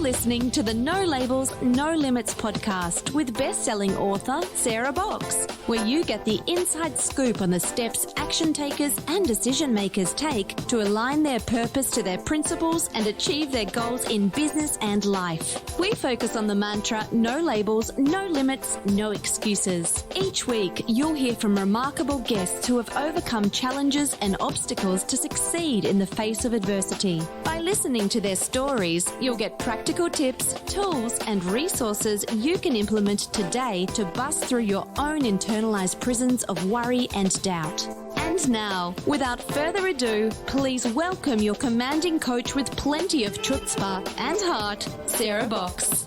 listening to the No Labels, No Limits podcast with best-selling author Sarah Box, where you get the inside scoop on the steps action takers and decision makers take to align their purpose to their principles and achieve their goals in business and life. We focus on the mantra, no labels, no limits, no excuses. Each week, you'll hear from remarkable guests who have overcome challenges and obstacles to succeed in the face of adversity. By listening to their stories, you'll get practical tips, tools, and resources you can implement today to bust through your own internalized prisons of worry and doubt. And now, without further ado, please welcome your commanding coach with plenty of chutzpah and heart, Sarah Box.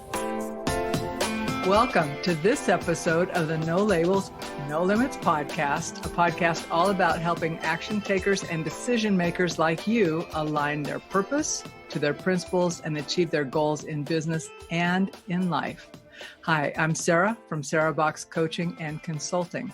Welcome to this episode of the No Labels, No Limits podcast, a podcast all about helping action takers and decision makers like you align their purpose to their principles and achieve their goals in business and in life. Hi, I'm Sarah from Sarah Box Coaching and Consulting.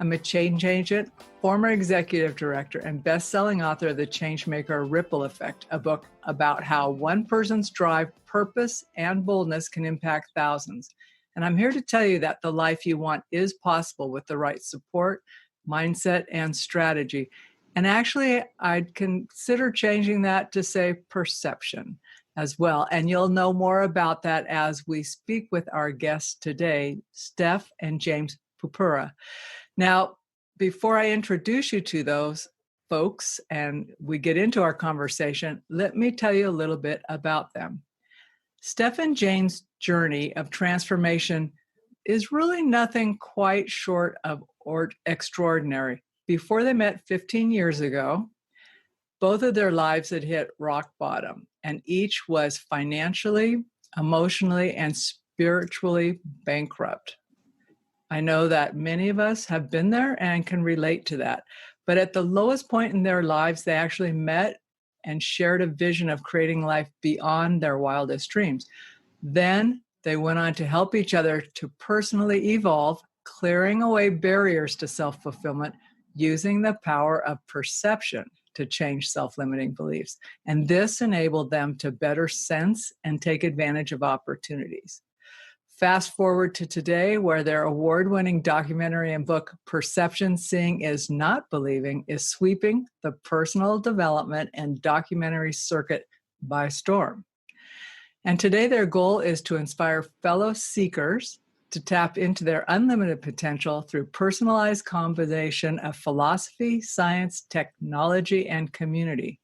I'm a change agent, former executive director, and best-selling author of The Changemaker Ripple Effect, a book about how one person's drive, purpose, and boldness can impact thousands. And I'm here to tell you that the life you want is possible with the right support, mindset, and strategy. And actually, I'd consider changing that to say perception as well. And you'll know more about that as we speak with our guests today, Steph and James Purpura. Now, before I introduce you to those folks and we get into our conversation, let me tell you a little bit about them. Steph and James' journey of transformation is really nothing quite short of extraordinary. Before they met 15 years ago, both of their lives had hit rock bottom, and each was financially, emotionally, and spiritually bankrupt. I know that many of us have been there and can relate to that. But at the lowest point in their lives, they actually met and shared a vision of creating life beyond their wildest dreams. Then they went on to help each other to personally evolve, clearing away barriers to self-fulfillment using the power of perception to change self-limiting beliefs. And this enabled them to better sense and take advantage of opportunities. Fast forward to today, where their award-winning documentary and book, Perception Seeing is Not Believing, is sweeping the personal development and documentary circuit by storm. And today their goal is to inspire fellow seekers to tap into their unlimited potential through personalized combination of philosophy, science, technology, and community.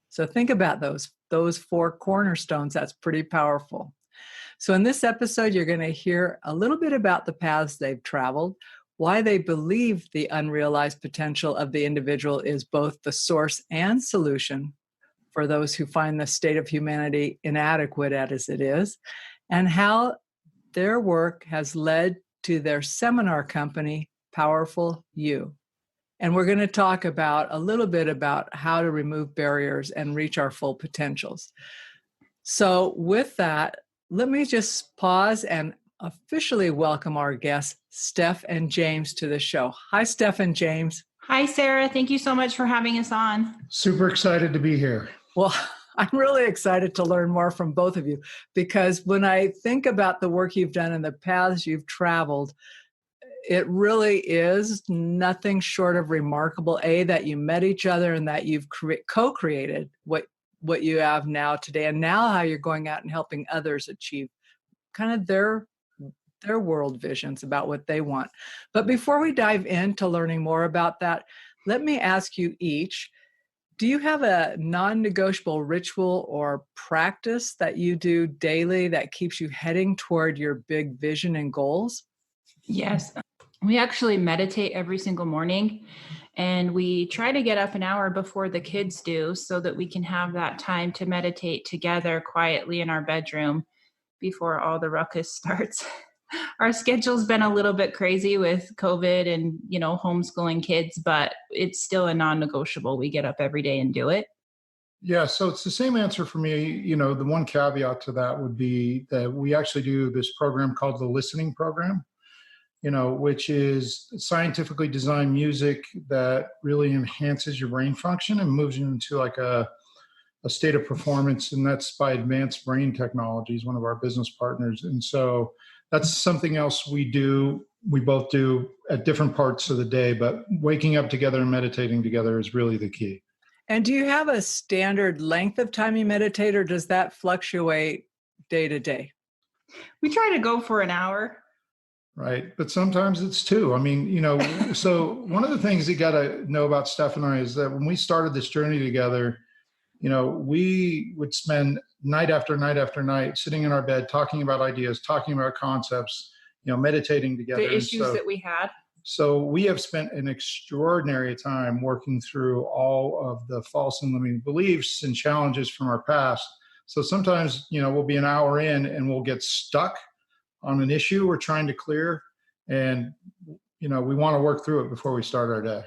So think about those four cornerstones. That's pretty powerful. So in this episode, you're going to hear a little bit about the paths they've traveled, why they believe the unrealized potential of the individual is both the source and solution for those who find the state of humanity inadequate as it is, and how their work has led to their seminar company, Powerful You. And we're going to talk about a little bit about how to remove barriers and reach our full potentials. So with that, let me just pause and officially welcome our guests, Steph and James, to the show. Hi, Steph and James. Hi, Sarah. Thank you so much for having us on. Super excited to be here. Well, I'm really excited to learn more from both of you, because when I think about the work you've done and the paths you've traveled, it really is nothing short of remarkable, that you met each other and that you've co-created what you have now today, and now how you're going out and helping others achieve kind of their world visions about what they want. But before we dive into learning more about that, let me ask you each, do you have a non-negotiable ritual or practice that you do daily that keeps you heading toward your big vision and goals? Yes, we actually meditate every single morning. And we try to get up an hour before the kids do so that we can have that time to meditate together quietly in our bedroom before all the ruckus starts. Our schedule's been a little bit crazy with COVID and, homeschooling kids, but it's still a non-negotiable. We get up every day and do it. Yeah, so it's the same answer for me. The one caveat to that would be that we actually do this program called the Listening Program. Which is scientifically designed music that really enhances your brain function and moves you into like a a state of performance, and that's by Advanced Brain Technologies, one of our business partners. And so that's something else we do. We both do at different parts of the day, but waking up together and meditating together is really the key. And do you have a standard length of time you meditate, or does that fluctuate day to day? We try to go for an hour. Right. But sometimes it's two. I mean, so one of the things you got to know about Steph and I is that when we started this journey together, we would spend night after night after night sitting in our bed, talking about ideas, talking about concepts, meditating together. The issues that we had. So we have spent an extraordinary time working through all of the false and limiting beliefs and challenges from our past. So sometimes, we'll be an hour in and we'll get stuck on an issue we're trying to clear. And, we want to work through it before we start our day.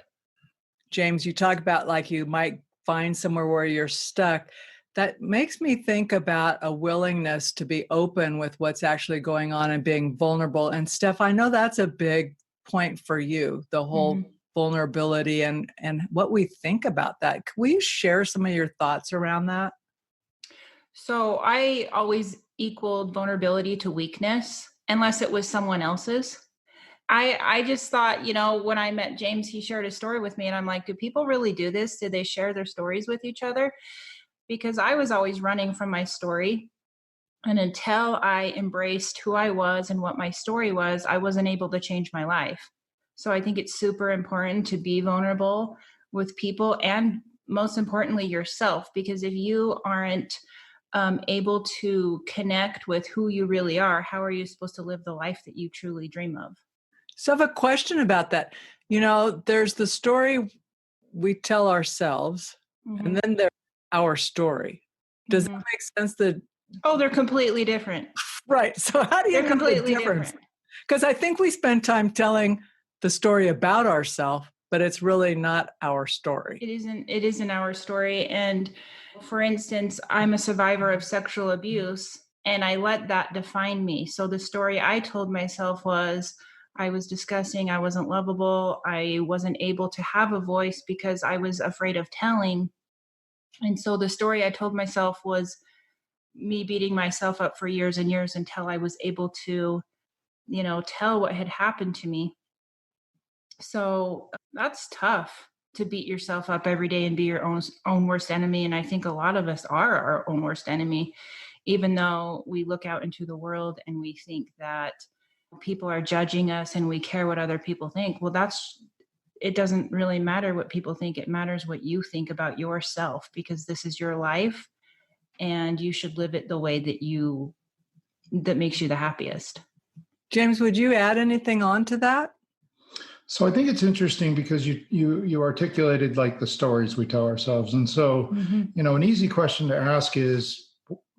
James, you talk about like you might find somewhere where you're stuck. That makes me think about a willingness to be open with what's actually going on and being vulnerable. And Steph, I know that's a big point for you, the whole vulnerability and what we think about that. Will you share some of your thoughts around that? So I always equaled vulnerability to weakness, unless it was someone else's. I just thought, when I met James, he shared a story with me and I'm like, do people really do this? Do they share their stories with each other? Because I was always running from my story. And until I embraced who I was and what my story was, I wasn't able to change my life. So I think it's super important to be vulnerable with people and most importantly, yourself, because if you aren't able to connect with who you really are, how are you supposed to live the life that you truly dream of? So I have a question about that. There's the story we tell ourselves, and then there's our story. Does that make sense? They're completely different. Right. So how do you know the difference? Because I think we spend time telling the story about ourselves, but it's really not our story. It isn't our story. And for instance, I'm a survivor of sexual abuse and I let that define me. So the story I told myself was I was disgusting. I wasn't lovable. I wasn't able to have a voice because I was afraid of telling. And so the story I told myself was me beating myself up for years and years until I was able to, tell what had happened to me. So that's tough to beat yourself up every day and be your own worst enemy. And I think a lot of us are our own worst enemy, even though we look out into the world and we think that people are judging us and we care what other people think. Well, it doesn't really matter what people think. It matters what you think about yourself, because this is your life and you should live it the way that makes you the happiest. James, would you add anything on to that? So I think it's interesting because you articulated like the stories we tell ourselves. And so, an easy question to ask is,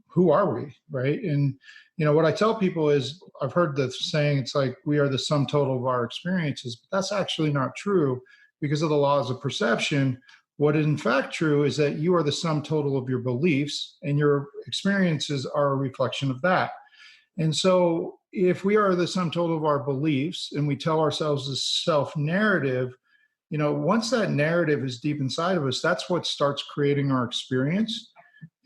who are we? Right. And, what I tell people is, I've heard the saying, it's like, we are the sum total of our experiences, but that's actually not true because of the laws of perception. What is in fact true is that you are the sum total of your beliefs and your experiences are a reflection of that. And so if we are the sum total of our beliefs and we tell ourselves this self-narrative, once that narrative is deep inside of us, that's what starts creating our experience.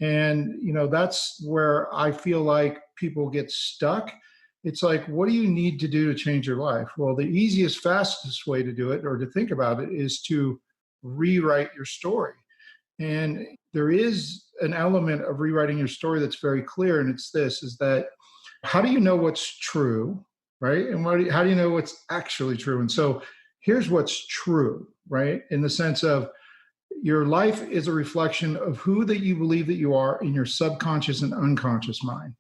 And, that's where I feel like people get stuck. It's like, what do you need to do to change your life? Well, the easiest, fastest way to do it or to think about it is to rewrite your story. And there is an element of rewriting your story that's very clear. And it's this, is that how do you know what's true, right? And how do you know what's actually true? And so here's what's true, right? In the sense of your life is a reflection of who that you believe that you are in your subconscious and unconscious mind.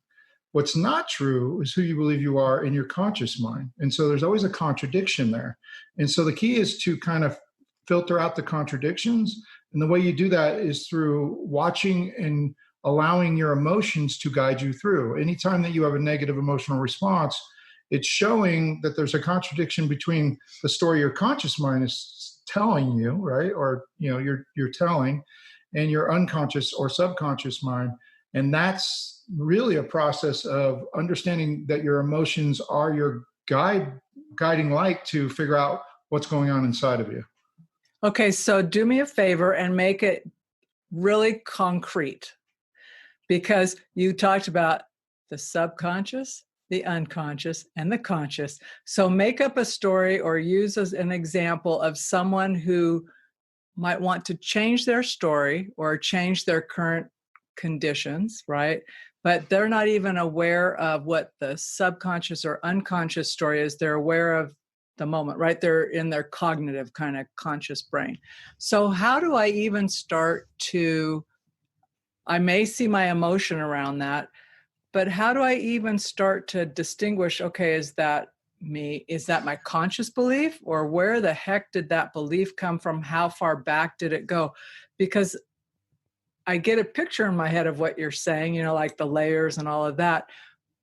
What's not true is who you believe you are in your conscious mind. And so there's always a contradiction there. And so the key is to kind of filter out the contradictions. And the way you do that is through watching and allowing your emotions to guide you through. Anytime that you have a negative emotional response, it's showing that there's a contradiction between the story your conscious mind is telling you, right? Or, you're telling, and your unconscious or subconscious mind. And that's really a process of understanding that your emotions are your guiding light to figure out what's going on inside of you. Okay, so do me a favor and make it really concrete, because you talked about the subconscious, the unconscious, and the conscious. So make up a story or use as an example of someone who might want to change their story or change their current conditions, right? But they're not even aware of what the subconscious or unconscious story is. They're aware of the moment, right? They're in their cognitive kind of conscious brain. So how do I even start to, I may see my emotion around that, but how do I even start to distinguish, okay, is that me? Is that my conscious belief? Or where the heck did that belief come from? How far back did it go? Because I get a picture in my head of what you're saying, you know, like the layers and all of that.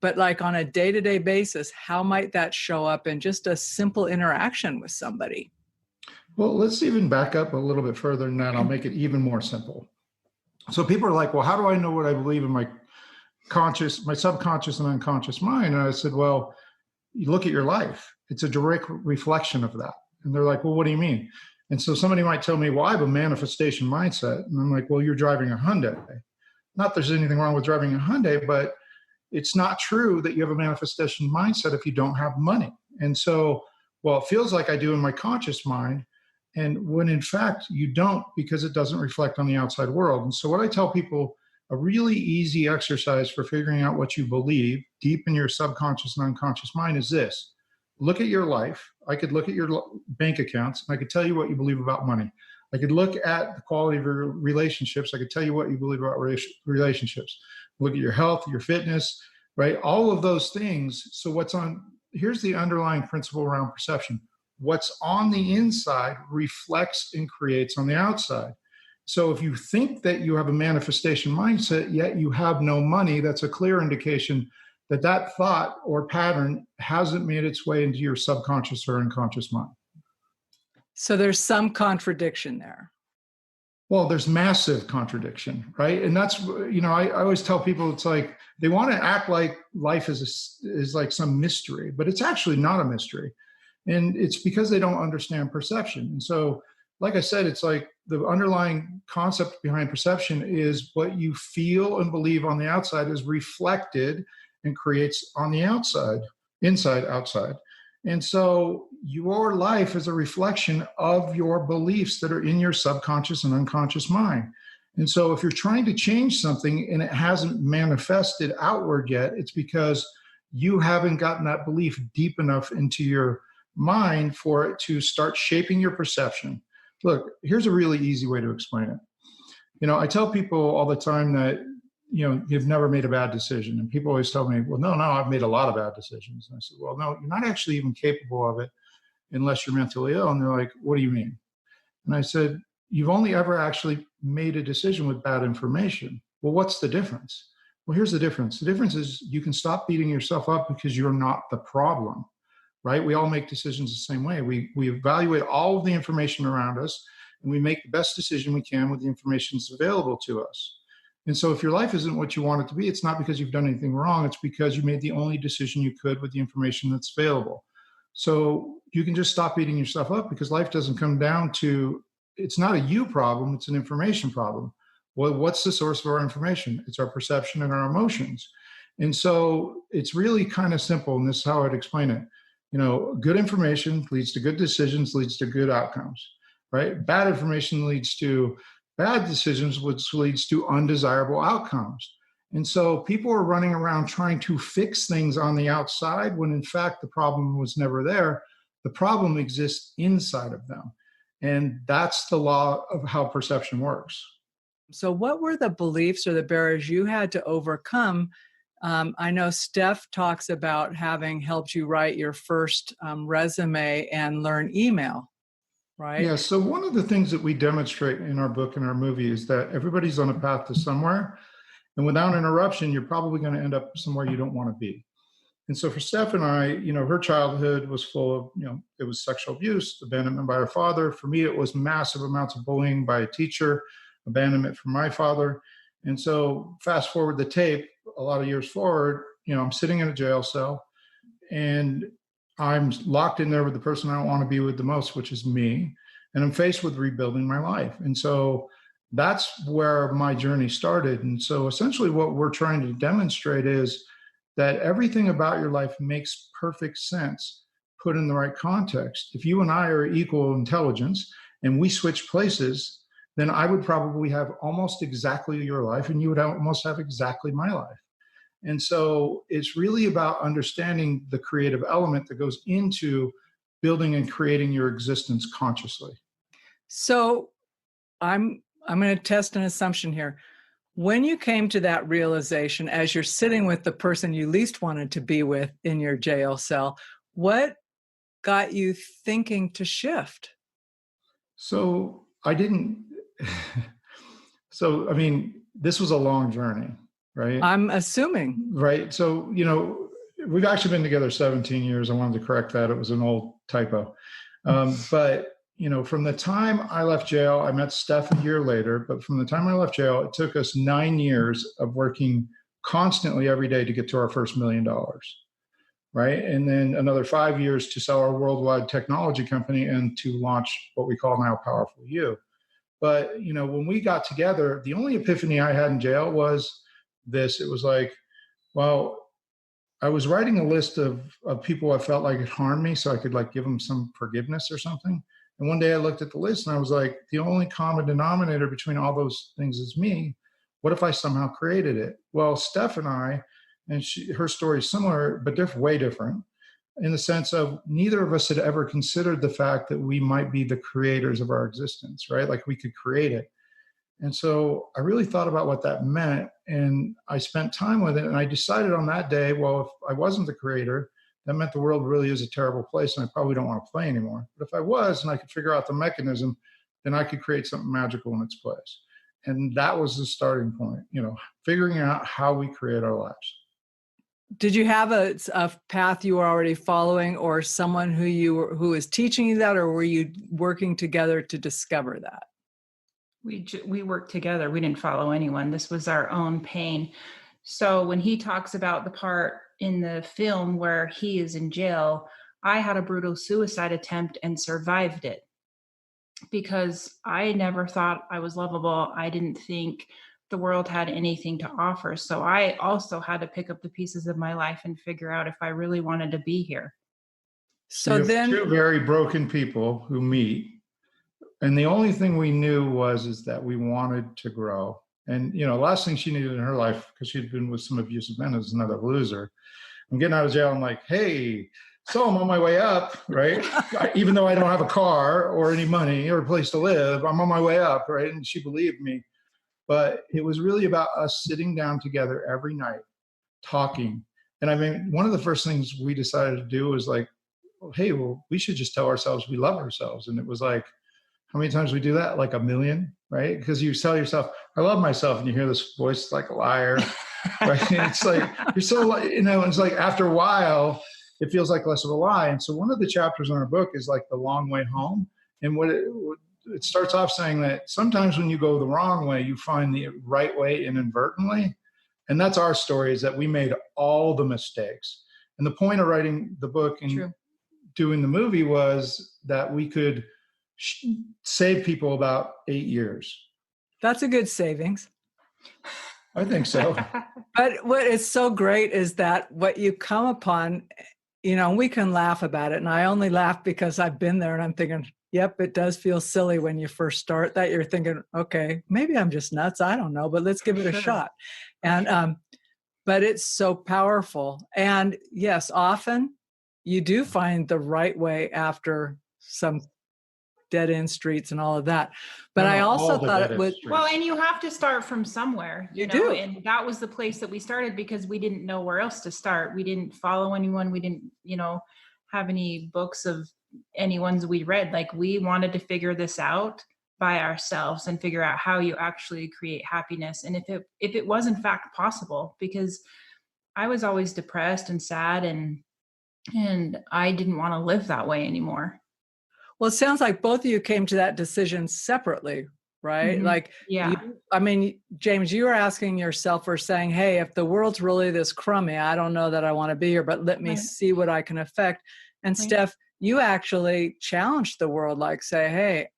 But like on a day-to-day basis, how might that show up in just a simple interaction with somebody? Well, let's even back up a little bit further than that. I'll make it even more simple. So people are like, well, how do I know what I believe in my conscious, my subconscious and unconscious mind? And I said, well, you look at your life. It's a direct reflection of that. And they're like, well, what do you mean? And so somebody might tell me, well, I have a manifestation mindset. And I'm like, well, you're driving a Hyundai. Not that there's anything wrong with driving a Hyundai, but it's not true that you have a manifestation mindset if you don't have money. And so, well, it feels like I do in my conscious mind. And when in fact you don't, because it doesn't reflect on the outside world. And so what I tell people, a really easy exercise for figuring out what you believe deep in your subconscious and unconscious mind is this. Look at your life. I could look at your bank accounts and I could tell you what you believe about money. I could look at the quality of your relationships. I could tell you what you believe about relationships. Look at your health, your fitness, right? All of those things. So here's the underlying principle around perception. What's on the inside reflects and creates on the outside. So if you think that you have a manifestation mindset, yet you have no money, that's a clear indication that that thought or pattern hasn't made its way into your subconscious or unconscious mind. So there's some contradiction there. Well, there's massive contradiction, right? And that's, I always tell people, it's like they want to act like life is like some mystery, but it's actually not a mystery. And it's because they don't understand perception. And so, like I said, it's like the underlying concept behind perception is what you feel and believe on the outside is reflected and creates on the outside, inside, outside. And so your life is a reflection of your beliefs that are in your subconscious and unconscious mind. And so if you're trying to change something and it hasn't manifested outward yet, it's because you haven't gotten that belief deep enough into your mind for it to start shaping your perception. Look, here's a really easy way to explain it. I tell people all the time that, you've never made a bad decision. And people always tell me, well, no, I've made a lot of bad decisions. And I said, well, no, you're not actually even capable of it unless you're mentally ill. And they're like, what do you mean? And I said, you've only ever actually made a decision with bad information. Well, what's the difference? Well, here's the difference. The difference is you can stop beating yourself up because you're not the problem, right? We all make decisions the same way. We evaluate all of the information around us and we make the best decision we can with the information that's available to us. And so if your life isn't what you want it to be, it's not because you've done anything wrong. It's because you made the only decision you could with the information that's available. So you can just stop beating yourself up because life doesn't come down to, it's not a you problem, it's an information problem. Well, what's the source of our information? It's our perception and our emotions. And so it's really kind of simple, and this is how I'd explain it. Good information leads to good decisions, leads to good outcomes, right? Bad information leads to bad decisions, which leads to undesirable outcomes. And so people are running around trying to fix things on the outside when in fact the problem was never there. The problem exists inside of them. And that's the law of how perception works. So what were the beliefs or the barriers you had to overcome? I know Steph talks about having helped you write your first resume and learn email, right? Yeah, so one of the things that we demonstrate in our book and our movie is that everybody's on a path to somewhere. And without interruption, you're probably going to end up somewhere you don't want to be. And so for Steph and I, her childhood was full of, it was sexual abuse, abandonment by her father. For me, it was massive amounts of bullying by a teacher, abandonment from my father. And so fast forward the tape, a lot of years forward, I'm sitting in a jail cell and I'm locked in there with the person I don't want to be with the most, which is me. And I'm faced with rebuilding my life. And so that's where my journey started. And so essentially what we're trying to demonstrate is that everything about your life makes perfect sense put in the right context. If you and I are equal intelligence and we switch places, then I would probably have almost exactly your life and you would almost have exactly my life. And so it's really about understanding the creative element that goes into building and creating your existence consciously. So I'm going to test an assumption here. When you came to that realization, as you're sitting with the person you least wanted to be with in your jail cell, what got you thinking to shift? So I didn't. So, I mean, this was a long journey, right? I'm assuming. Right. So, we've actually been together 17 years. I wanted to correct that. It was an old typo. But, from the time I left jail, I met Steph a year later, but from the time I left jail, it took us 9 years of working constantly every day to get to our first $1 million. Right. And then another 5 years to sell our worldwide technology company and to launch what we call now Powerful You. But, when we got together, the only epiphany I had in jail was this. It was like, well, I was writing a list of people I felt like had harmed me so I could give them some forgiveness or something. And one day I looked at the list and I was like, the only common denominator between all those things is me. What if I somehow created it? Well, Steph and I, and her story is similar, but way different in the sense of neither of us had ever considered the fact that we might be the creators of our existence, right? Like we could create it. And so I really thought about what that meant and I spent time with it. And I decided on that day, well, if I wasn't the creator, that meant the world really is a terrible place and I probably don't want to play anymore. But if I was and I could figure out the mechanism, then I could create something magical in its place. And that was the starting point, figuring out how we create our lives. Did you have a path you were already following or someone who was teaching you that, or were you working together to discover that? We worked together. We didn't follow anyone. This was our own pain. So when he talks about the part in the film where he is in jail, I had a brutal suicide attempt and survived it because I never thought I was lovable. I didn't think the world had anything to offer. So I also had to pick up the pieces of my life and figure out if I really wanted to be here. So then two very broken people who meet. And the only thing we knew is that we wanted to grow. And, the last thing she needed in her life, because she'd been with some abusive men, is another loser. I'm getting out of jail. I'm like, hey, so I'm on my way up, right? Even though I don't have a car or any money or a place to live, I'm on my way up, right? And she believed me. But it was really about us sitting down together every night, talking. And I mean, one of the first things we decided to do was like, hey, well, we should just tell ourselves we love ourselves. And it was like, how many times we do that? Like 1 million, right? Because you tell yourself, I love myself. And you hear this voice like a liar, right? And it's like, you're so, it's like after a while, it feels like less of a lie. And so one of the chapters in our book is like the long way home. And what it starts off saying that sometimes when you go the wrong way, you find the right way inadvertently. And that's our story, is that we made all the mistakes. And the point of writing the book and doing the movie was that we could save people about 8 years. That's a good savings. I think so. But what is so great is that what you come upon, we can laugh about it. And I only laugh because I've been there and I'm thinking, yep, it does feel silly when you first start that. You're thinking, okay, maybe I'm just nuts. I don't know, but let's give it a shot. And, but it's so powerful. And yes, often you do find the right way after some dead end streets and all of that. But I also thought it would. Well, and you have to start from somewhere, you do. And that was the place that we started because we didn't know where else to start. We didn't follow anyone. We didn't, have any books of anyone's we read. Like we wanted to figure this out by ourselves and figure out how you actually create happiness. And if it was in fact possible, because I was always depressed and sad and I didn't want to live that way anymore. Well, it sounds like both of you came to that decision separately, right? Mm-hmm. Like, yeah. James, you were asking yourself or saying, hey, if the world's really this crummy, I don't know that I want to be here, but let me see what I can affect. And Steph, you actually challenged the world, like say, hey,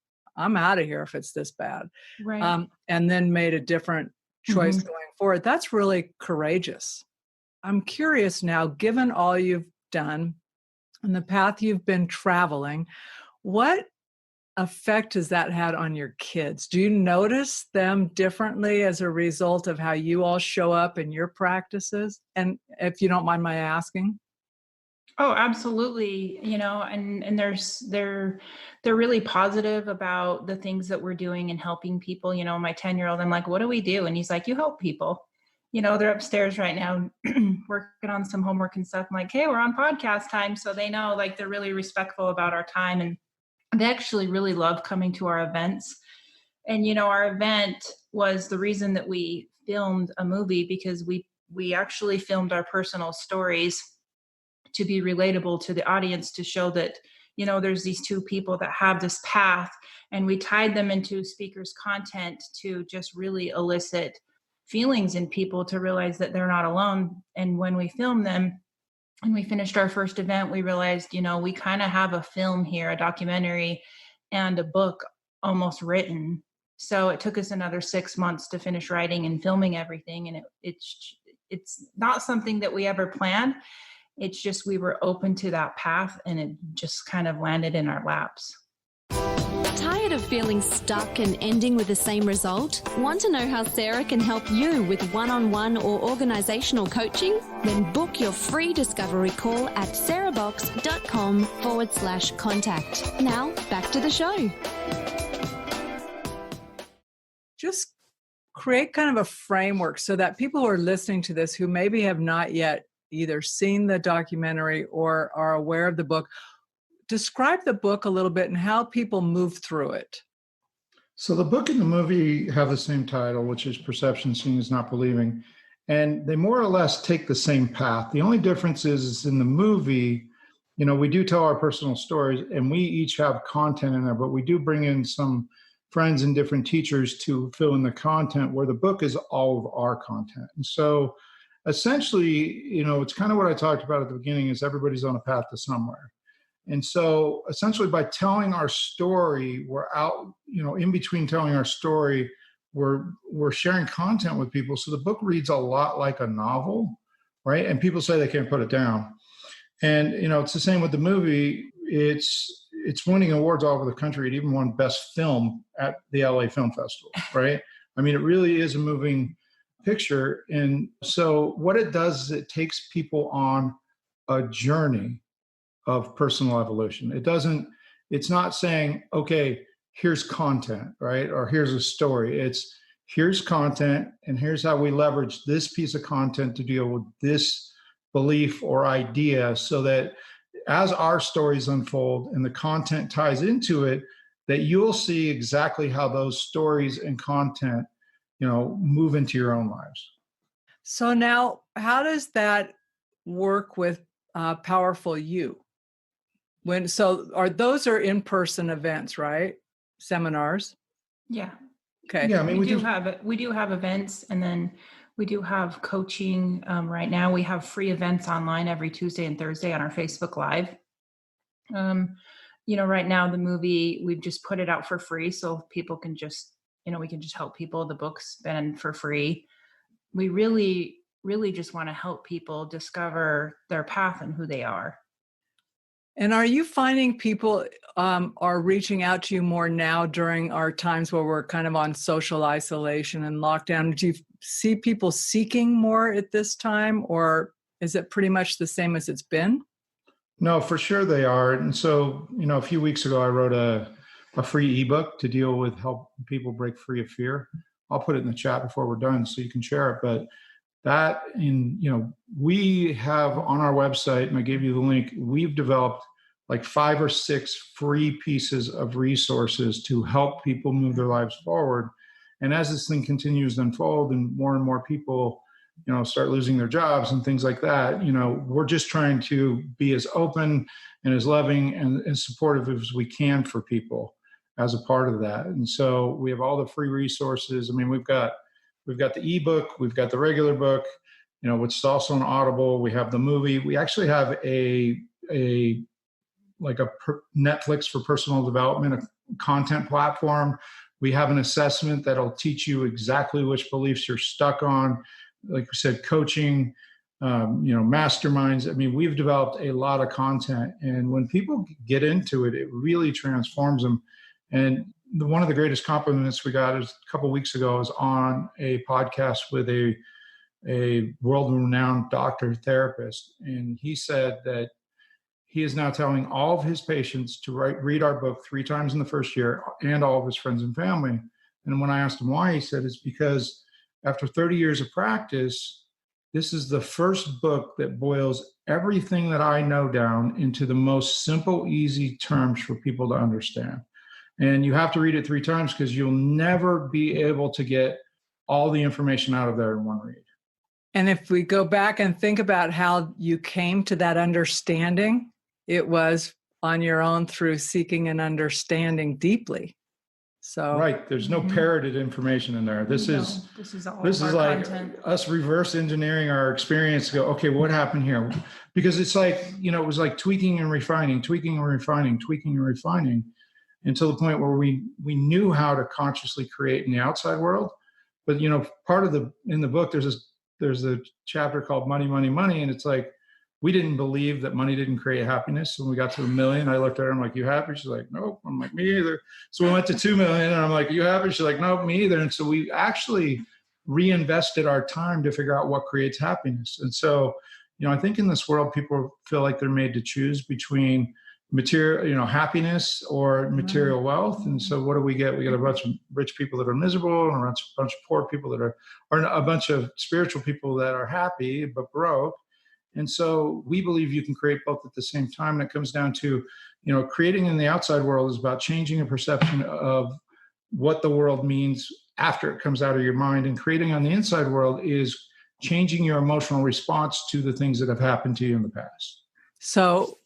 I'm out of here if it's this bad. Right. And then made a different choice Mhm. going forward. That's really courageous. I'm curious now, given all you've done and the path you've been traveling, what effect has that had on your kids? Do you notice them differently as a result of how you all show up in your practices? And if you don't mind my asking. Oh, absolutely. And they're really positive about the things that we're doing and helping people. My 10-year-old, I'm like, what do we do? And he's like, you help people. They're upstairs right now working on some homework and stuff. I'm like, hey, we're on podcast time. So they know, like, they're really respectful about our time. And they actually really love coming to our events. And, our event was the reason that we filmed a movie, because we actually filmed our personal stories to be relatable to the audience, to show that, there's these two people that have this path, and we tied them into speakers' content to just really elicit feelings in people, to realize that they're not alone. And when we filmed them and we finished our first event, we realized, we kind of have a film here, a documentary and a book almost written. So it took us another 6 months to finish writing and filming everything. And it's not something that we ever planned. It's just we were open to that path, and it just kind of landed in our laps. Tired of feeling stuck and ending with the same result? Want to know how Sarah can help you with one-on-one or organizational coaching? Then book your free discovery call at sarahbox.com/contact. Now, back to the show. Just create kind of a framework so that people who are listening to this who maybe have not yet either seen the documentary or are aware of the book, describe the book a little bit and how people move through it. So the book and the movie have the same title, which is Perception Seeing is Not Believing. And they more or less take the same path. The only difference is in the movie, we do tell our personal stories and we each have content in there, but we do bring in some friends and different teachers to fill in the content, where the book is all of our content. And so essentially, it's kind of what I talked about at the beginning, is everybody's on a path to somewhere. And so essentially by telling our story, we're out, in between telling our story, we're sharing content with people. So the book reads a lot like a novel, right? And people say they can't put it down. And, it's the same with the movie. It's winning awards all over the country. It even won Best Film at the LA Film Festival, right? I mean, it really is a moving picture. And so what it does is it takes people on a journey of personal evolution. It's not saying, okay, here's content, right? Or here's a story. It's here's content, and here's how we leverage this piece of content to deal with this belief or idea, so that as our stories unfold and the content ties into it, that you'll see exactly how those stories and content, move into your own lives. So now, how does that work with Powerful You? Those are in-person events, right? Seminars? Yeah. Okay. Yeah, I mean, we do have events, and then we do have coaching. Right now we have free events online every Tuesday and Thursday on our Facebook Live. Right now the movie, we've just put it out for free, so people can just, we can just help people. The book's been for free. We really, really just want to help people discover their path and who they are. And are you finding people are reaching out to you more now during our times where we're kind of on social isolation and lockdown? Do you see people seeking more at this time, or is it pretty much the same as it's been? No, for sure they are. And so, a few weeks ago, I wrote a free ebook to deal with help people break free of fear. I'll put it in the chat before we're done so you can share it. But we have on our website, and I gave you the link, we've developed like 5 or 6 free pieces of resources to help people move their lives forward. And as this thing continues to unfold and more people, start losing their jobs and things like that, we're just trying to be as open and as loving and as supportive as we can for people as a part of that. And so we have all the free resources. I mean, we've got the ebook, we've got the regular book, which is also on Audible. We have the movie. We actually have a Netflix for personal development, content platform. We have an assessment that'll teach you exactly which beliefs you're stuck on. Like we said, coaching, masterminds. I mean, we've developed a lot of content, and when people get into it, it really transforms them. And one of the greatest compliments we got is a couple of weeks ago, was on a podcast with a world-renowned doctor therapist, and he said that he is now telling all of his patients to read our book 3 times in the first year, and all of his friends and family. And when I asked him why, he said it's because after 30 years of practice, this is the first book that boils everything that I know down into the most simple, easy terms for people to understand. And you have to read it 3 times because you'll never be able to get all the information out of there in one read. And if we go back and think about how you came to that understanding, it was on your own through seeking and understanding deeply. So right, there's no parroted information in there. This is like content. Us reverse engineering our experience to go, okay, what happened here? Because it's like, it was like tweaking and refining until the point where we knew how to consciously create in the outside world. But part of in the book, there's a chapter called Money, Money, Money. And it's like, we didn't believe that money didn't create happiness. When we got to $1 million, I looked at her, I'm like, you happy? She's like, nope. I'm like, me either. So we went to 2 million and I'm like, you happy? She's like, nope, me either. And so we actually reinvested our time to figure out what creates happiness. And so, I think in this world, people feel like they're made to choose between material, happiness or material wealth. And so what do we get? We get a bunch of rich people that are miserable, and a bunch of poor people that are, or a bunch of spiritual people that are happy but broke. And so we believe you can create both at the same time. And it comes down to, creating in the outside world is about changing a perception of what the world means after it comes out of your mind. And creating on the inside world is changing your emotional response to the things that have happened to you in the past. So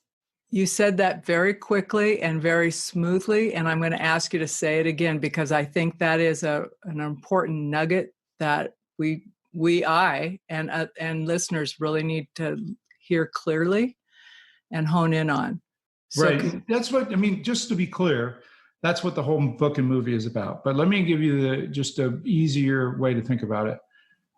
you said that very quickly and very smoothly, and I'm going to ask you to say it again, because I think that is an important nugget that I and listeners really need to hear clearly and hone in on. So right. That's what, just to be clear, that's what the whole book and movie is about. But let me give you just an easier way to think about it.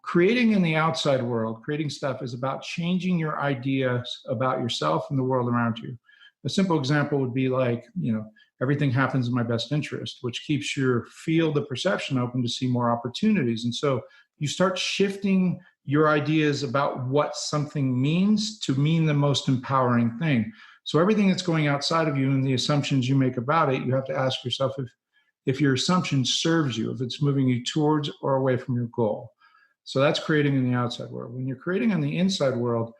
Creating in the outside world, creating stuff is about changing your ideas about yourself and the world around you. A simple example would be like, everything happens in my best interest, which keeps your field of perception open to see more opportunities. And so you start shifting your ideas about what something means to mean the most empowering thing. So everything that's going outside of you and the assumptions you make about it, you have to ask yourself if your assumption serves you, if it's moving you towards or away from your goal. So that's creating in the outside world. When you're creating on the inside world,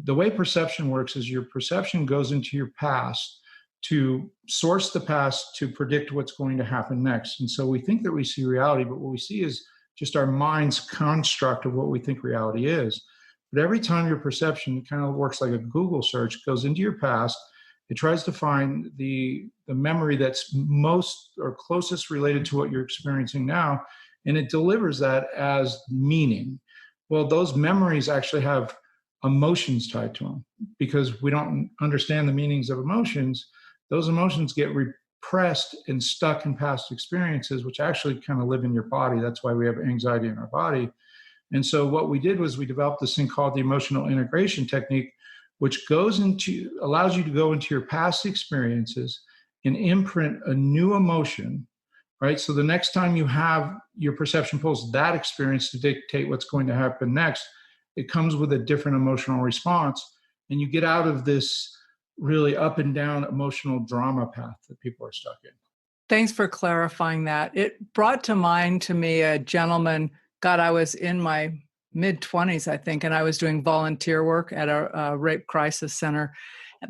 the way perception works is your perception goes into your past to source the past to predict what's going to happen next. And so we think that we see reality, but what we see is just our mind's construct of what we think reality is. But every time your perception kind of works like a Google search, goes into your past, it tries to find the memory that's most or closest related to what you're experiencing now, and it delivers that as meaning. Well, those memories actually have emotions tied to them. Because we don't understand the meanings of emotions, those emotions get repressed and stuck in past experiences, which actually kind of live in your body. That's why we have anxiety in our body. And so what we did was we developed this thing called the emotional integration technique, which allows you to go into your past experiences and imprint a new emotion, right? So the next time you have your perception pulls that experience to dictate what's going to happen next, it comes with a different emotional response, and you get out of this really up and down emotional drama path that people are stuck in. Thanks for clarifying that. It brought to mind to me a gentleman, I was in my mid-20s, I think, and I was doing volunteer work at a rape crisis center,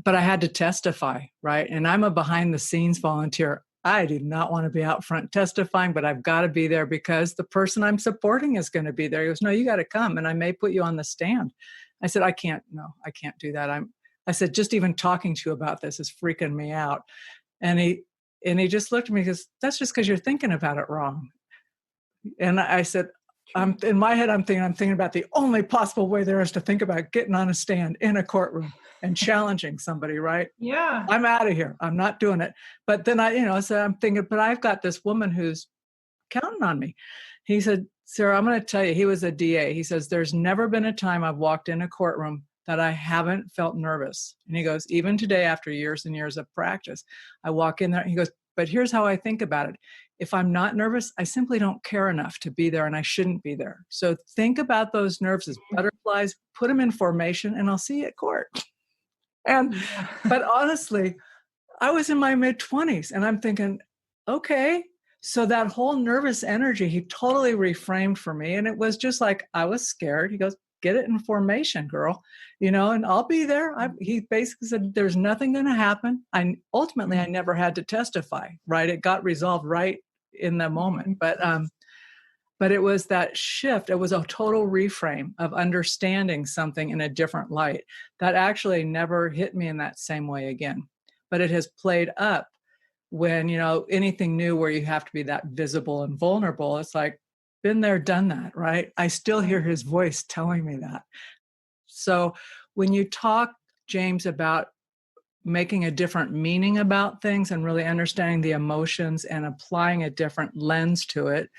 but I had to testify, right? And I'm a behind-the-scenes volunteer. I do not want to be out front testifying, but I've got to be there because the person I'm supporting is going to be there. He goes, no, you got to come, and I may put you on the stand. I said, I can't do that. I said, just even talking to you about this is freaking me out. And he just looked at me and goes, that's just because you're thinking about it wrong. And I said, in my head, I'm thinking about the only possible way there is to think about getting on a stand in a courtroom and challenging somebody, right? Yeah. I'm out of here. I'm not doing it. But then so I'm thinking, but I've got this woman who's counting on me. He said, Sarah, I'm going to tell you, he was a DA. He says, there's never been a time I've walked in a courtroom that I haven't felt nervous. And he goes, even today, after years and years of practice, I walk in there. He goes, but here's how I think about it. If I'm not nervous, I simply don't care enough to be there, and I shouldn't be there. So think about those nerves as butterflies, put them in formation, and I'll see you at court. But honestly, I was in my mid-20s, and I'm thinking, okay, so that whole nervous energy, he totally reframed for me. And it was just like, I was scared. He goes, get it in formation, girl, and I'll be there. He basically said, there's nothing going to happen. Ultimately, I never had to testify, right? It got resolved right in the moment. But it was that shift. It was a total reframe of understanding something in a different light that actually never hit me in that same way again. But it has played up when, anything new where you have to be that visible and vulnerable. It's like, been there, done that, right? I still hear his voice telling me that. So when you talk, James, about making a different meaning about things and really understanding the emotions and applying a different lens to it,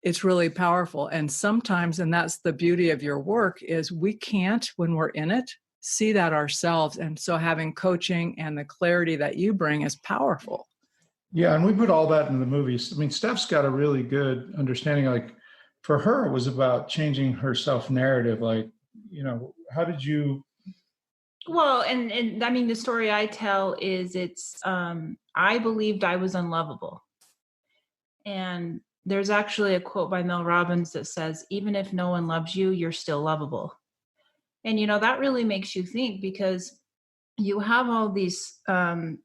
it's really powerful. And sometimes, and that's the beauty of your work, is we can't, when we're in it, see that ourselves. And so having coaching and the clarity that you bring is powerful. Yeah, and we put all that in the movies. I mean, Steph's got a really good understanding. Like, for her, it was about changing her self-narrative. Like, how did you? Well, and I mean, the story I tell is I believed I was unlovable. And there's actually a quote by Mel Robbins that says, even if no one loves you, you're still lovable. And, that really makes you think, because you have all these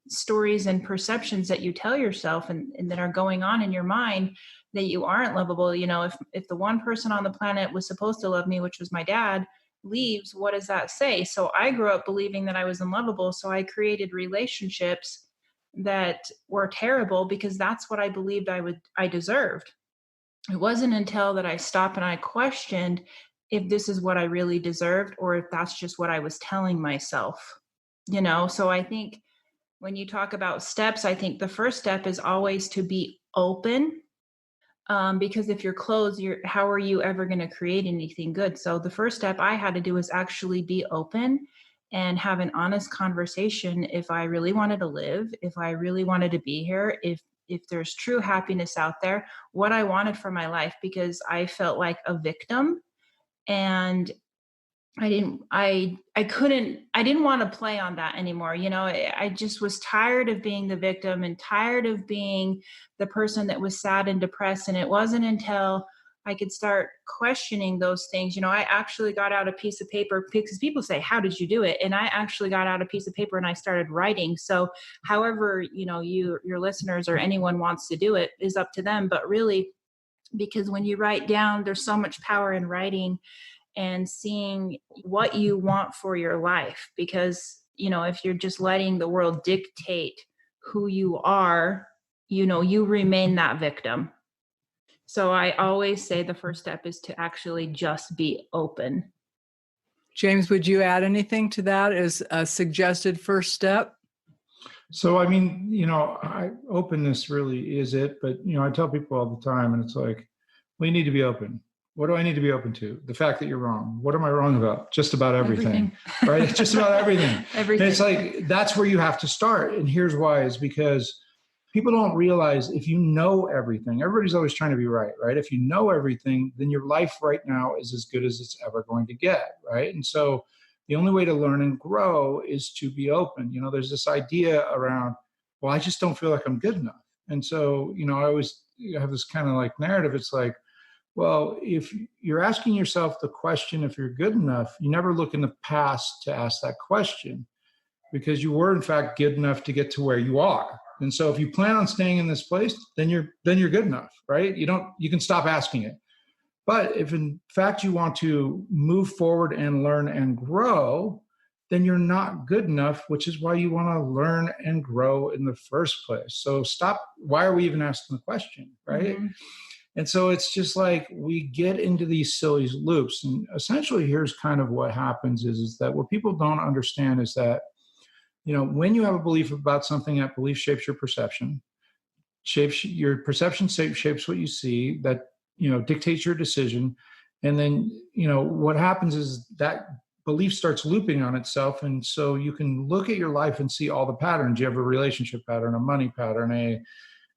stories and perceptions that you tell yourself and that are going on in your mind that you aren't lovable. If the one person on the planet was supposed to love me, which was my dad, leaves, what does that say? So I grew up believing that I was unlovable. So I created relationships that were terrible because that's what I believed I deserved. It wasn't until that I stopped and I questioned if this is what I really deserved or if that's just what I was telling myself. So I think when you talk about steps, I think the first step is always to be open, because if you're closed, how are you ever going to create anything good? So the first step I had to do was actually be open and have an honest conversation. If I really wanted to live, if I really wanted to be here, if there's true happiness out there, what I wanted for my life, because I felt like a victim. And I didn't want to play on that anymore. I just was tired of being the victim and tired of being the person that was sad and depressed. And it wasn't until I could start questioning those things. I actually got out a piece of paper, because people say, how did you do it? And I actually got out a piece of paper and I started writing. So however, your listeners or anyone wants to do it is up to them. But really, because when you write down, there's so much power in writing and seeing what you want for your life. Because, if you're just letting the world dictate who you are, you remain that victim. So I always say the first step is to actually just be open. James, would you add anything to that as a suggested first step? So, I mean, openness really is it. But, I tell people all the time, and it's like, well, you need to be open. What do I need to be open to? The fact that you're wrong. What am I wrong about? Just about everything. Right? Just about everything. Everything. And it's like, that's where you have to start. And here's why, is because people don't realize if you know everything, everybody's always trying to be right? If you know everything, then your life right now is as good as it's ever going to get, right? And so the only way to learn and grow is to be open. There's this idea around, well, I just don't feel like I'm good enough. And so, I always have this kind of like narrative. It's like, well, if you're asking yourself the question, if you're good enough, you never look in the past to ask that question, because you were in fact good enough to get to where you are. And so if you plan on staying in this place, then you're good enough, right? You can stop asking it. But if in fact you want to move forward and learn and grow, then you're not good enough, which is why you want to learn and grow in the first place. So stop. Why are we even asking the question, right? Mm-hmm. And so it's just like we get into these silly loops. And essentially, here's kind of what happens is that what people don't understand is that, when you have a belief about something, that belief shapes your perception, your perception shapes what you see, that, dictates your decision. And then, what happens is that belief starts looping on itself. And so you can look at your life and see all the patterns. You have a relationship pattern, a money pattern,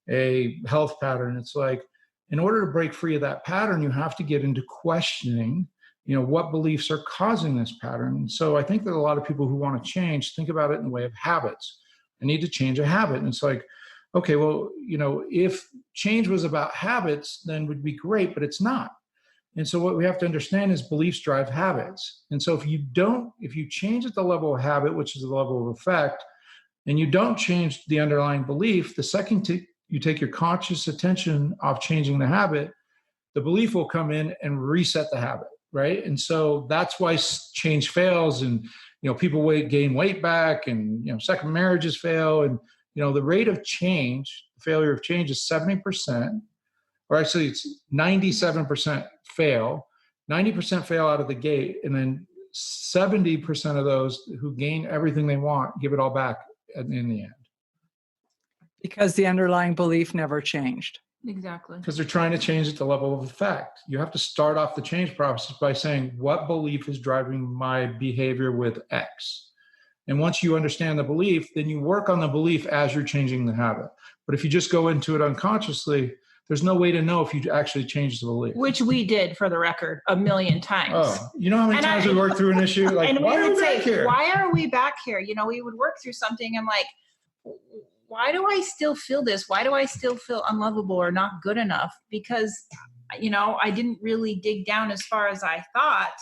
a health pattern. It's like, in order to break free of that pattern, you have to get into questioning, what beliefs are causing this pattern. And so I think that a lot of people who want to change think about it in the way of habits. I need to change a habit. And it's like, okay, well, if change was about habits, then would be great, but it's not. And so what we have to understand is beliefs drive habits. And so if you change at the level of habit, which is the level of effect, and you don't change the underlying belief, the second you take your conscious attention off changing the habit, the belief will come in and reset the habit, right? And so that's why change fails, and people gain weight back, and second marriages fail, and the rate of change, failure of change, is 70%, or actually it's 97% fail, 90% fail out of the gate, and then 70% of those who gain everything they want give it all back in the end. Because the underlying belief never changed. Exactly. Because they're trying to change at the level of effect. You have to start off the change process by saying, what belief is driving my behavior with X? And once you understand the belief, then you work on the belief as you're changing the habit. But if you just go into it unconsciously, there's no way to know if you actually change the belief. Which we did, for the record, a million times. Oh, you know how many times we worked through an issue? Like, and why we are would we say, back here? why are we back here? We would work through something. I'm like, why do I still feel this? Why do I still feel unlovable or not good enough? Because, I didn't really dig down as far as I thought.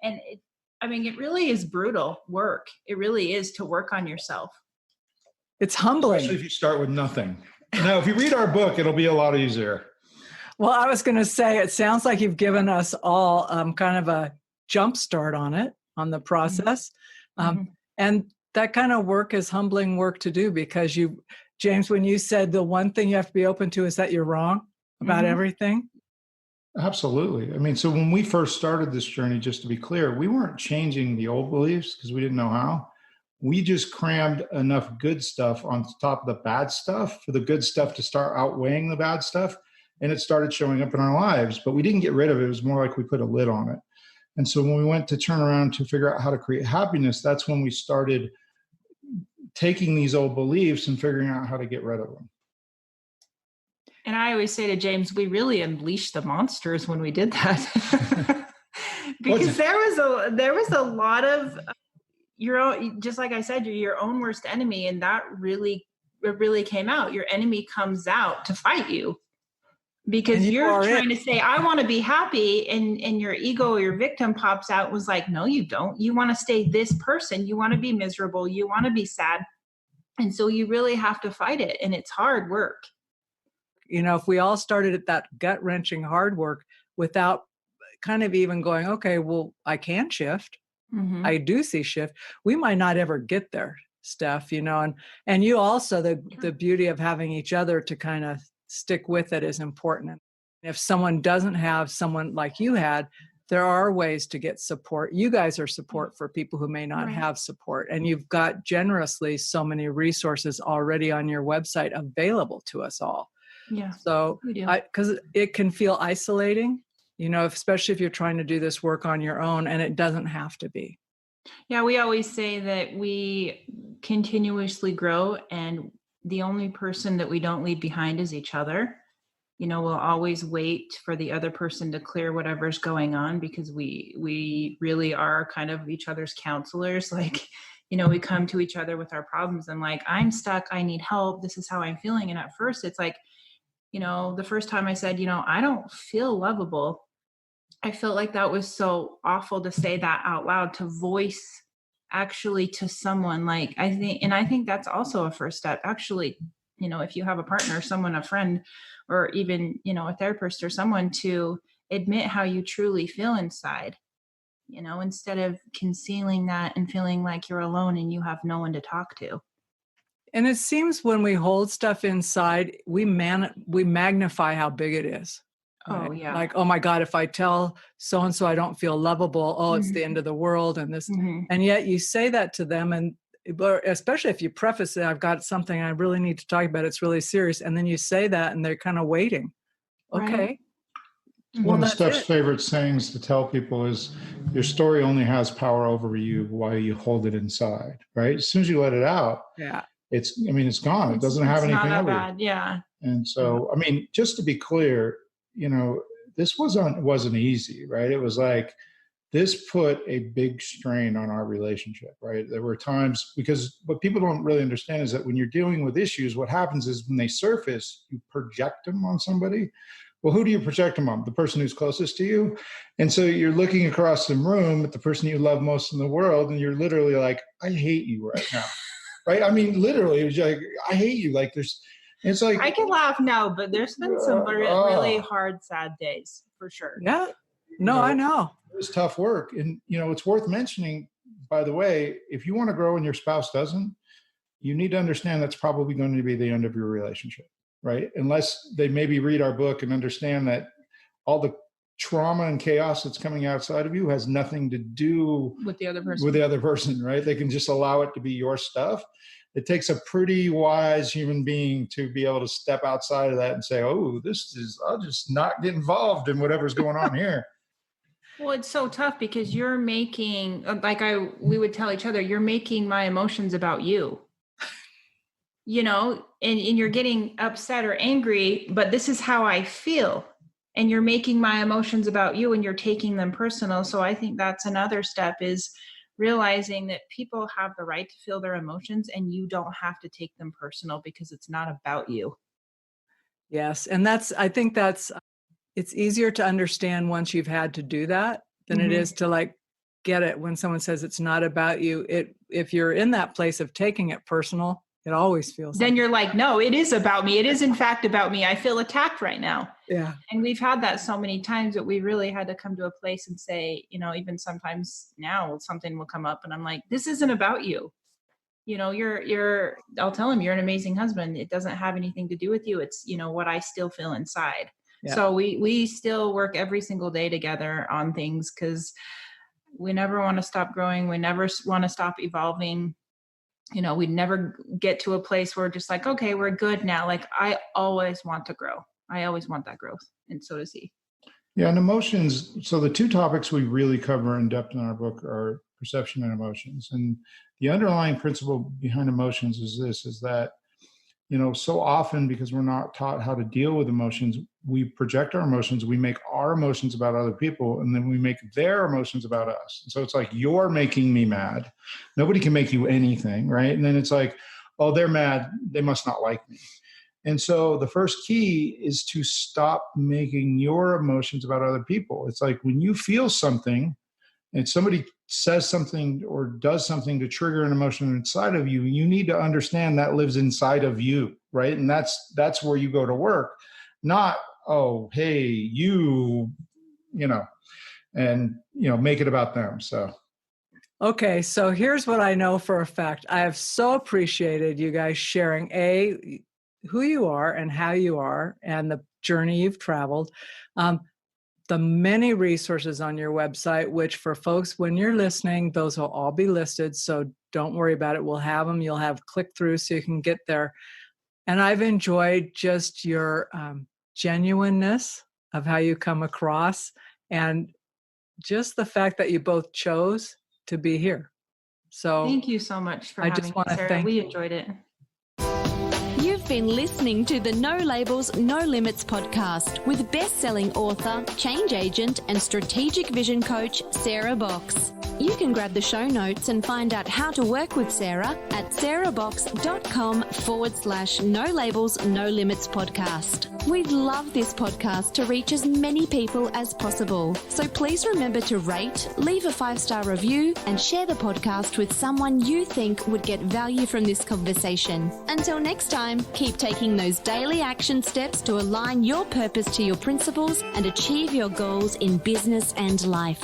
And it really is brutal work. It really is to work on yourself. It's humbling. Especially if you start with nothing. Now, if you read our book, it'll be a lot easier. Well, I was going to say, it sounds like you've given us all kind of a jump start on the process. And that kind of work is humbling work to do, because James, when you said the one thing you have to be open to is that you're wrong about everything. Absolutely. So when we first started this journey, just to be clear, we weren't changing the old beliefs because we didn't know how. We just crammed enough good stuff on top of the bad stuff for the good stuff to start outweighing the bad stuff. And it started showing up in our lives, but we didn't get rid of it. It was more like we put a lid on it. And so when we went to turn around to figure out how to create happiness, that's when we started taking these old beliefs and figuring out how to get rid of them. And I always say to James, we really unleashed the monsters when we did that. Because there was a lot of your own, just like I said, you're your own worst enemy. And that really came out. Your enemy comes out to fight you. Because you're trying to say, I want to be happy, and your ego or your victim pops out, was like, no, you don't. You want to stay this person. You want to be miserable. You want to be sad. And so you really have to fight it. And it's hard work. If we all started at that gut-wrenching hard work without kind of even going, okay, well, I can shift. I do see shift. We might not ever get there, Steph, and you also, the beauty of having each other to kind of stick with it is important. If someone doesn't have someone like you had, there are ways to get support. You guys are support for people who may not have support. And you've got generously so many resources already on your website available to us all. Yeah. So, because it can feel isolating, especially if you're trying to do this work on your own, and it doesn't have to be. Yeah, we always say that we continuously grow, and the only person that we don't leave behind is each other. We'll always wait for the other person to clear whatever's going on, because we really are kind of each other's counselors. Like, we come to each other with our problems, and like, I'm stuck, I need help, this is how I'm feeling. And at first it's like, the first time I said, I don't feel lovable, I felt like that was so awful to say that out loud, to voice actually to someone. Like, I think that's also a first step. Actually, if you have a partner, someone, a friend, or even, a therapist or someone, to admit how you truly feel inside, instead of concealing that and feeling like you're alone and you have no one to talk to. And it seems when we hold stuff inside, we magnify how big it is. Oh, yeah. Like, oh my God, if I tell so-and-so I don't feel lovable, oh, it's the end of the world. And this, and yet you say that to them, and especially if you preface it, I've got something I really need to talk about. It's really serious. And then you say that and they're kind of waiting. Okay. Right. One of Steph's favorite sayings to tell people is, your story only has power over you while you hold it inside, right? As soon as you let it out, it's gone. It doesn't have anything over bad. Yeah. And so, just to be clear, this wasn't easy, right? It was like, this put a big strain on our relationship, right? There were times, because what people don't really understand is that when you're dealing with issues, what happens is when they surface, you project them on somebody. Well, who do you project them on? The person who's closest to you. And so you're looking across the room at the person you love most in the world, and you're literally like, I hate you right now. Right? Literally, it was like, I hate you. Like it's like, I can laugh now, but there's been some really hard, sad days for sure. Yeah. No, I know. It was tough work. And, it's worth mentioning, by the way, if you want to grow and your spouse doesn't, you need to understand that's probably going to be the end of your relationship, right? Unless they maybe read our book and understand that all the trauma and chaos that's coming outside of you has nothing to do with the other person, right? They can just allow it to be your stuff. It takes a pretty wise human being to be able to step outside of that and say, oh, I'll just not get involved in whatever's going on here. Well, it's so tough because you're making, we would tell each other, you're making my emotions about you, and you're getting upset or angry, but this is how I feel. And you're making my emotions about you and you're taking them personal. So I think that's another step, is realizing that people have the right to feel their emotions and you don't have to take them personal because it's not about you. Yes. And I think it's easier to understand once you've had to do that than it is to get it when someone says it's not about you. If you're in that place of taking it personal, it always feels then you're like, no, it is about me. It is in fact about me. I feel attacked right now. Yeah. And we've had that so many times that we really had to come to a place and say, even sometimes now something will come up and I'm like, this isn't about you. I'll tell him you're an amazing husband. It doesn't have anything to do with you. It's, what I still feel inside. Yeah. So we still work every single day together on things because we never want to stop growing. We never want to stop evolving. We never get to a place where we're just like, okay, we're good now. I always want to grow. I always want that growth. And so does he. Yeah. And emotions. So the two topics we really cover in depth in our book are perception and emotions. And the underlying principle behind emotions is that, so often, because we're not taught how to deal with emotions, we project our emotions, we make our emotions about other people, and then we make their emotions about us. And so it's like, you're making me mad. Nobody can make you anything, right? And then it's like, oh, they're mad. They must not like me. And so the first key is to stop making your emotions about other people. It's like when you feel something and somebody says something or does something to trigger an emotion inside of you, you need to understand that lives inside of you, right? And that's where you go to work, not, oh, hey, make it about them. So. Okay. So here's what I know for a fact. I have so appreciated you guys sharing who you are and how you are and the journey you've traveled. The many resources on your website, which for folks, when you're listening, those will all be listed. So don't worry about it. We'll have them. You'll have click through so you can get there. And I've enjoyed just your genuineness of how you come across and just the fact that you both chose to be here. So thank you so much for having us, Sarah. We enjoyed it. You've been listening to the No Labels, No Limits podcast with best-selling author, change agent, and strategic vision coach, Sarah Box. You can grab the show notes and find out how to work with Sarah at sarahbox.com/No Labels, No Limits podcast. We'd love this podcast to reach as many people as possible. So please remember to rate, leave a 5-star review, and share the podcast with someone you think would get value from this conversation. Until next time, keep taking those daily action steps to align your purpose to your principles and achieve your goals in business and life.